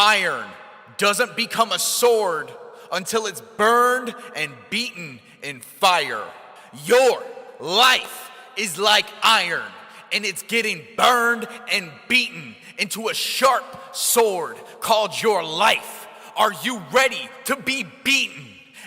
Iron doesn't become a sword until it's burned and beaten in fire. Your life is like iron, and it's getting burned and beaten into a sharp sword called your life. Are you ready to be beaten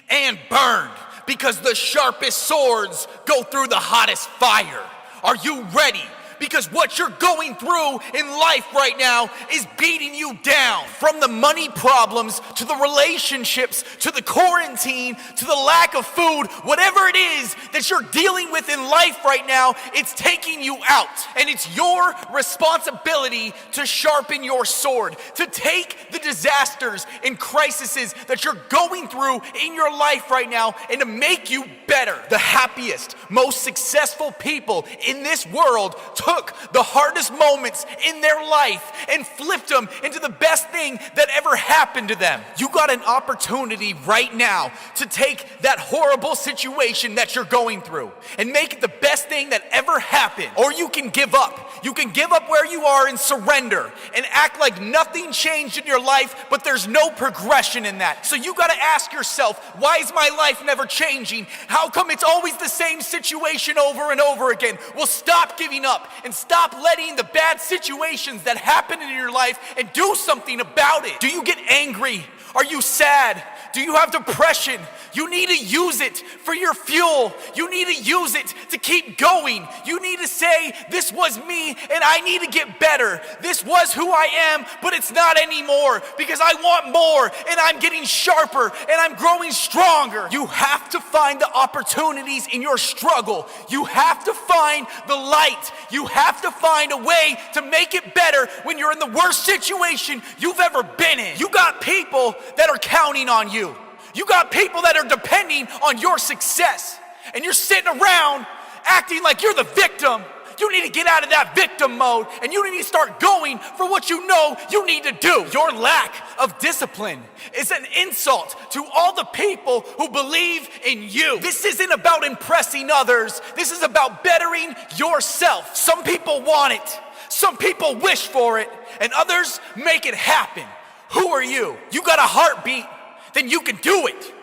and burned? Because the sharpest swords go through the hottest fire. Are you ready? Because what you're going through in life right now is beating you down. From the money problems, to the relationships, to the quarantine, to the lack of food, whatever it is that you're dealing with in life right now, it's taking you out. And it's your responsibility to sharpen your sword, to take the disasters and crises that you're going through in your life right now and to make you better. The happiest, most successful people in this world took the hardest moments in their life and flipped them into the best thing that ever happened to them. You got an opportunity right now to take that horrible situation that you're going through and make it the best thing that ever happened. Or you can give up. You can give up where you are and surrender and act like nothing changed in your life, but there's no progression in that. So you got to ask yourself, why is my life never changing? How come it's always the same situation over and over again? Well, stop giving up and stop letting the bad situations that happen in your life and do something about it. Do you get angry? Are you sad? Do you have depression? You need to use it for your fuel. You need to use it to keep going. You need to say, this was me and I need to get better. This was who I am, but it's not anymore because I want more and I'm getting sharper and I'm growing stronger. You have to find the opportunities in your struggle. You have to find the light. You have to find a way to make it better when you're in the worst situation you've ever been in. You got people that are counting on you. You got people that are depending on your success, and you're sitting around acting like you're the victim. You need to get out of that victim mode, and you need to start going for what you know you need to do. Your lack of discipline is an insult to all the people who believe in you. This isn't about impressing others. This is about bettering yourself. Some people want it. Some people wish for it, and others make it happen. Who are you? You got a heartbeat, then you can do it.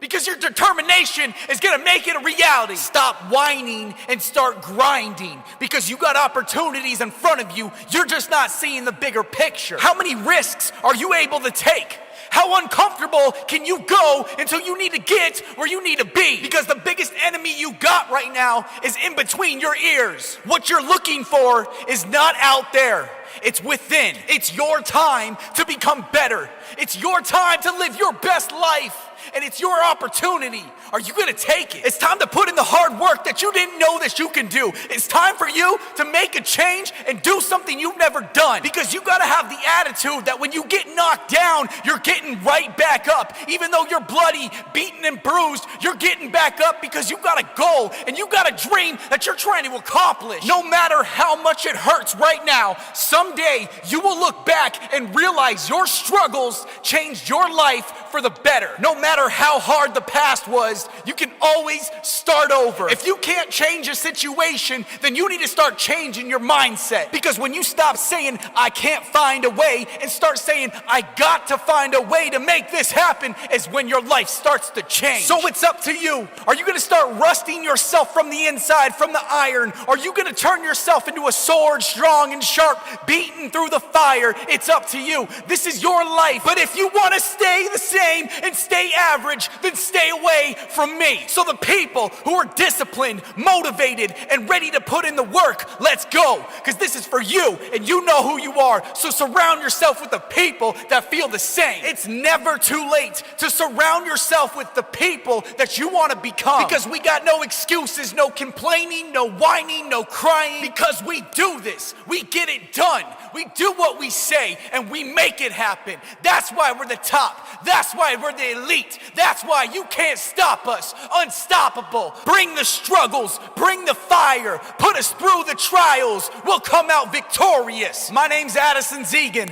Because your determination is gonna make it a reality. Stop whining and start grinding because you got opportunities in front of you. You're just not seeing the bigger picture. How many risks are you able to take? How uncomfortable can you go until you need to get where you need to be? Because the biggest enemy you got right now is in between your ears. What you're looking for is not out there. It's within. It's your time to become better. It's your time to live your best life. And it's your opportunity. Are you gonna take it? It's time to put in the hard work that you didn't know that you can do. It's time for you to make a change and do something you've never done. Because you gotta have the attitude that when you get knocked down, you're getting right back up. Even though you're bloody, beaten, and bruised, you're getting back up because you got a goal and you got a dream that you're trying to accomplish. No matter how much it hurts right now, someday you will look back and realize your struggles changed your life for the better. No matter how hard the past was, you can always start over. If you can't change a situation, then you need to start changing your mindset. Because when you stop saying, I can't find a way, and start saying, I got to find a way to make this happen, is when your life starts to change. So it's up to you. Are you gonna start rusting yourself from the inside, from the iron? Are you gonna turn yourself into a sword, strong and sharp, beaten through the fire? It's up to you. This is your life. But if you wanna stay the same and stay average, then stay away from me. So the people who are disciplined, motivated, and ready to put in the work, let's go. Because this is for you, and you know who you are. So surround yourself with the people that feel the same. It's never too late to surround yourself with the people that you want to become. Because we got no excuses, no complaining, no whining, no crying. Because we do this. We get it done. We do what we say, and we make it happen. That's why we're the top. That's why we're the elite. That's why you can't stop us. Unstoppable. Bring the struggles. Bring the fire. Put us through the trials. We'll come out victorious. My name's Addison Zegan,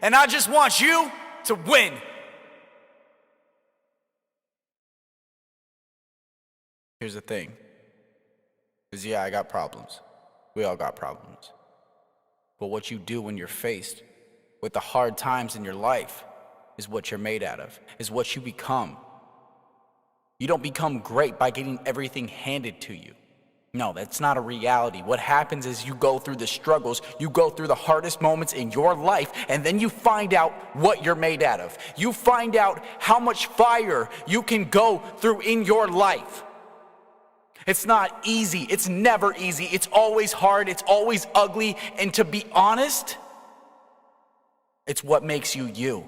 and I just want you to win. Here's the thing. Is yeah, I got problems. We all got problems. But what you do when you're faced with the hard times in your life is what you're made out of, is what you become. You don't become great by getting everything handed to you. No, that's not a reality. What happens is you go through the struggles, you go through the hardest moments in your life, and then you find out what you're made out of. You find out how much fire you can go through in your life. It's not easy. It's never easy. It's always hard. It's always ugly. And to be honest, it's what makes you you.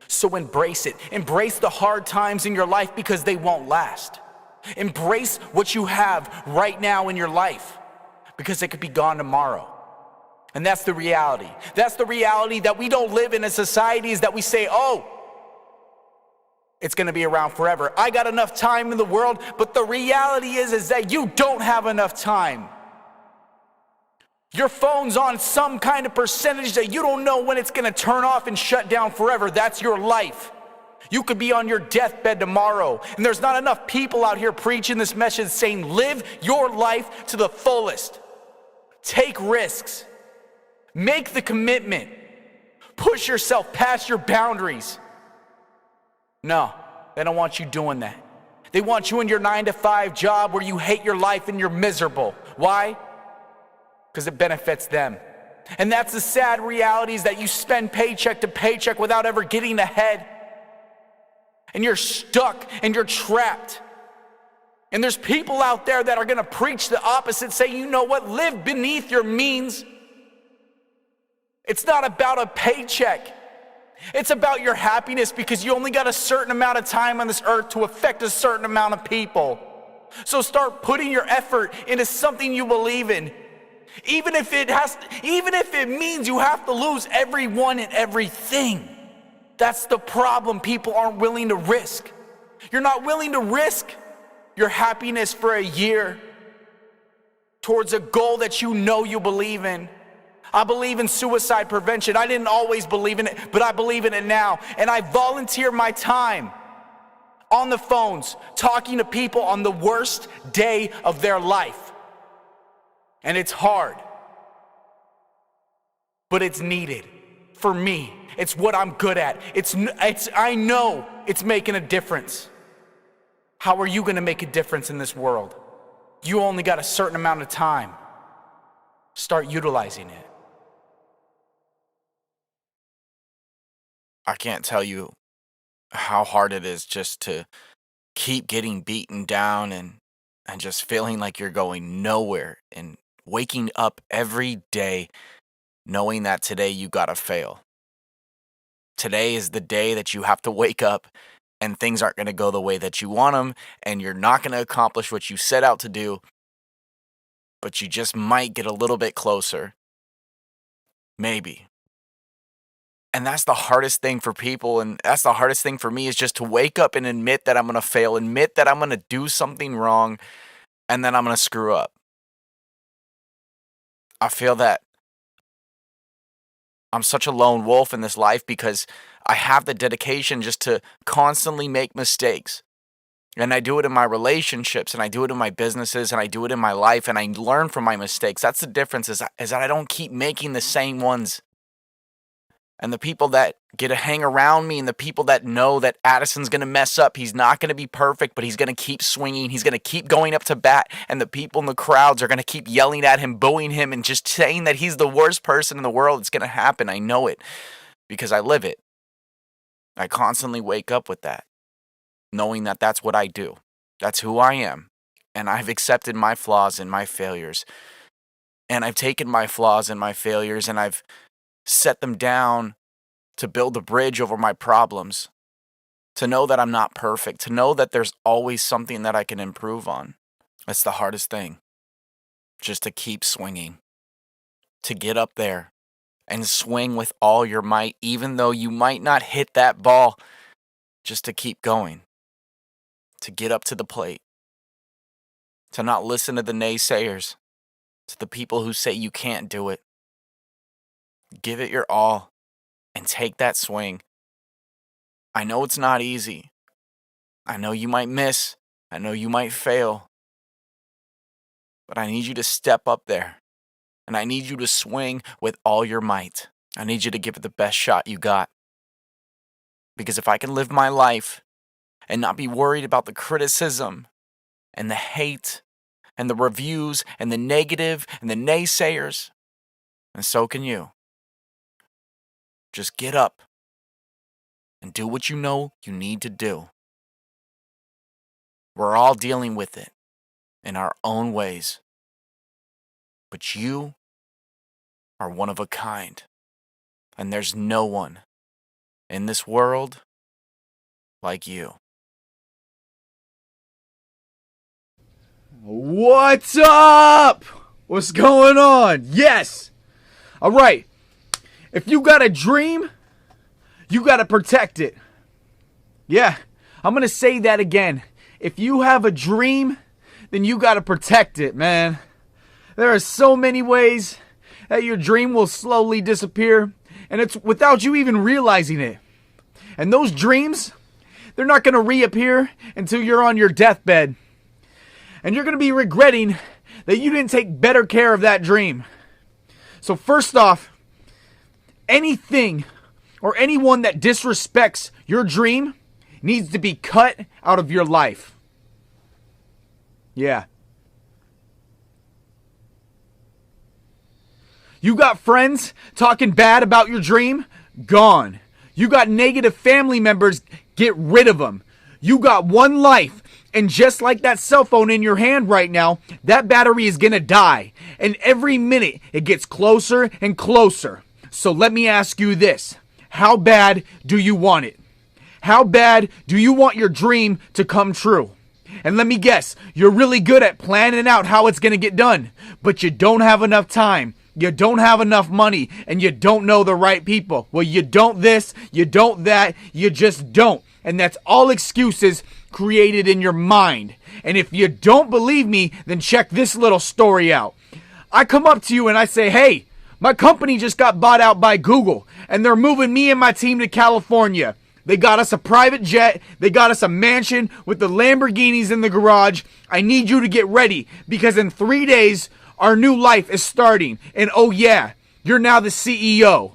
So embrace it. Embrace the hard times in your life because they won't last. Embrace what you have right now in your life because it could be gone tomorrow. And that's the reality. That's the reality that we don't live in a society is that we say, oh, it's going to be around forever. I got enough time in the world, but the reality is that you don't have enough time. Your phone's on some kind of percentage that you don't know when it's going to turn off and shut down forever. That's your life. You could be on your deathbed tomorrow, and there's not enough people out here preaching this message saying, live your life to the fullest. Take risks. Make the commitment. Push yourself past your boundaries. No, they don't want you doing that. They want you in your 9-to-5 job where you hate your life and you're miserable. Why? Because it benefits them. And that's the sad reality is that you spend paycheck to paycheck without ever getting ahead. And you're stuck and you're trapped. And there's people out there that are going to preach the opposite, say, you know what, live beneath your means. It's not about a paycheck. It's about your happiness because you only got a certain amount of time on this earth to affect a certain amount of people. So start putting your effort into something you believe in. Even if it means you have to lose everyone and everything. That's the problem people aren't willing to risk. You're not willing to risk your happiness for a year towards a goal that you know you believe in. I believe in suicide prevention. I didn't always believe in it, but I believe in it now. And I volunteer my time on the phones, talking to people on the worst day of their life. And it's hard, but it's needed for me. It's what I'm good at. I know it's making a difference. How are you going to make a difference in this world? You only got a certain amount of time. Start utilizing it. I can't tell you how hard it is just to keep getting beaten down and just feeling like you're going nowhere and waking up every day knowing that today you gotta fail. Today is the day that you have to wake up and things aren't going to go the way that you want them and you're not going to accomplish what you set out to do, but you just might get a little bit closer. Maybe. And that's the hardest thing for people, and that's the hardest thing for me is just to wake up and admit that I'm going to fail, admit that I'm going to do something wrong, and then I'm going to screw up. I feel that I'm such a lone wolf in this life because I have the dedication just to constantly make mistakes. And I do it in my relationships, and I do it in my businesses, and I do it in my life, and I learn from my mistakes. That's the difference is that I don't keep making the same ones. And the people that get to hang around me and the people that know that Addison's going to mess up, he's not going to be perfect, but he's going to keep swinging. He's going to keep going up to bat. And the people in the crowds are going to keep yelling at him, booing him, and just saying that he's the worst person in the world. It's going to happen. I know it because I live it. I constantly wake up with that, knowing that that's what I do. That's who I am. And I've accepted my flaws and my failures. And I've taken my flaws and my failures and I've set them down to build a bridge over my problems, to know that I'm not perfect, to know that there's always something that I can improve on. That's the hardest thing, just to keep swinging, to get up there and swing with all your might, even though you might not hit that ball, just to keep going, to get up to the plate, to not listen to the naysayers, to the people who say you can't do it. Give it your all and take that swing. I know it's not easy. I know you might miss. I know you might fail. But I need you to step up there. And I need you to swing with all your might. I need you to give it the best shot you got. Because if I can live my life and not be worried about the criticism and the hate and the reviews and the negative and the naysayers, and so can you. Just get up and do what you know you need to do. We're all dealing with it in our own ways. But you are one of a kind. And there's no one in this world like you. What's up? What's going on? Yes. All right. If you got a dream, you got to protect it. Yeah, I'm going to say that again. If you have a dream, then you got to protect it, man. There are so many ways that your dream will slowly disappear, and it's without you even realizing it. And those dreams, they're not going to reappear until you're on your deathbed. And you're going to be regretting that you didn't take better care of that dream. So first off, anything or anyone that disrespects your dream needs to be cut out of your life. Yeah. You got friends talking bad about your dream? Gone. You got negative family members? Get rid of them. You got one life, and just like that cell phone in your hand right now, that battery is gonna die. And every minute it gets closer and closer. So let me ask you this. How bad do you want it? How bad do you want your dream to come true? And let me guess, you're really good at planning out how it's gonna get done, but you don't have enough time. You don't have enough money, and you don't know the right people. Well, you don't this, you don't that, you just don't. And that's all excuses created in your mind. And if you don't believe me, then check this little story out. I come up to you and I say, hey, my company just got bought out by Google, and they're moving me and my team to California. They got us a private jet. They got us a mansion with the Lamborghinis in the garage. I need you to get ready, because in 3 days, our new life is starting. And oh yeah, you're now the CEO.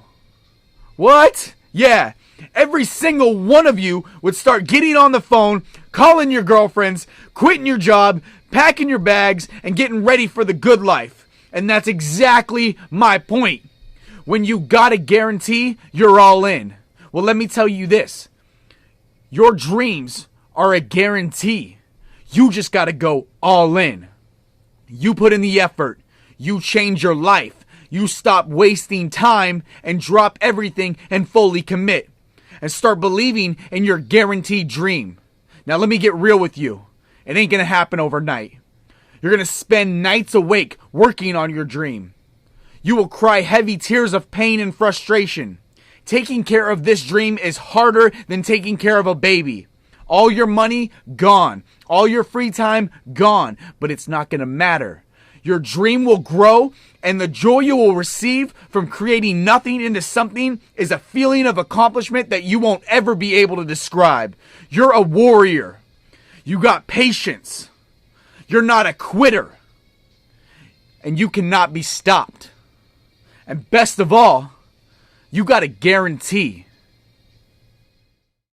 What? Yeah. Every single one of you would start getting on the phone, calling your girlfriends, quitting your job, packing your bags, and getting ready for the good life. And that's exactly my point. When you got a guarantee, you're all in. Well, let me tell you this. Your dreams are a guarantee. You just got to go all in. You put in the effort. You change your life. You stop wasting time and drop everything and fully commit. And start believing in your guaranteed dream. Now let me get real with you. It ain't gonna happen overnight. You're gonna spend nights awake working on your dream. You will cry heavy tears of pain and frustration. Taking care of this dream is harder than taking care of a baby. All your money, gone. All your free time, gone. But it's not gonna matter. Your dream will grow, and the joy you will receive from creating nothing into something is a feeling of accomplishment that you won't ever be able to describe. You're a warrior. You got patience. You're not a quitter. And you cannot be stopped. And best of all, you got a guarantee.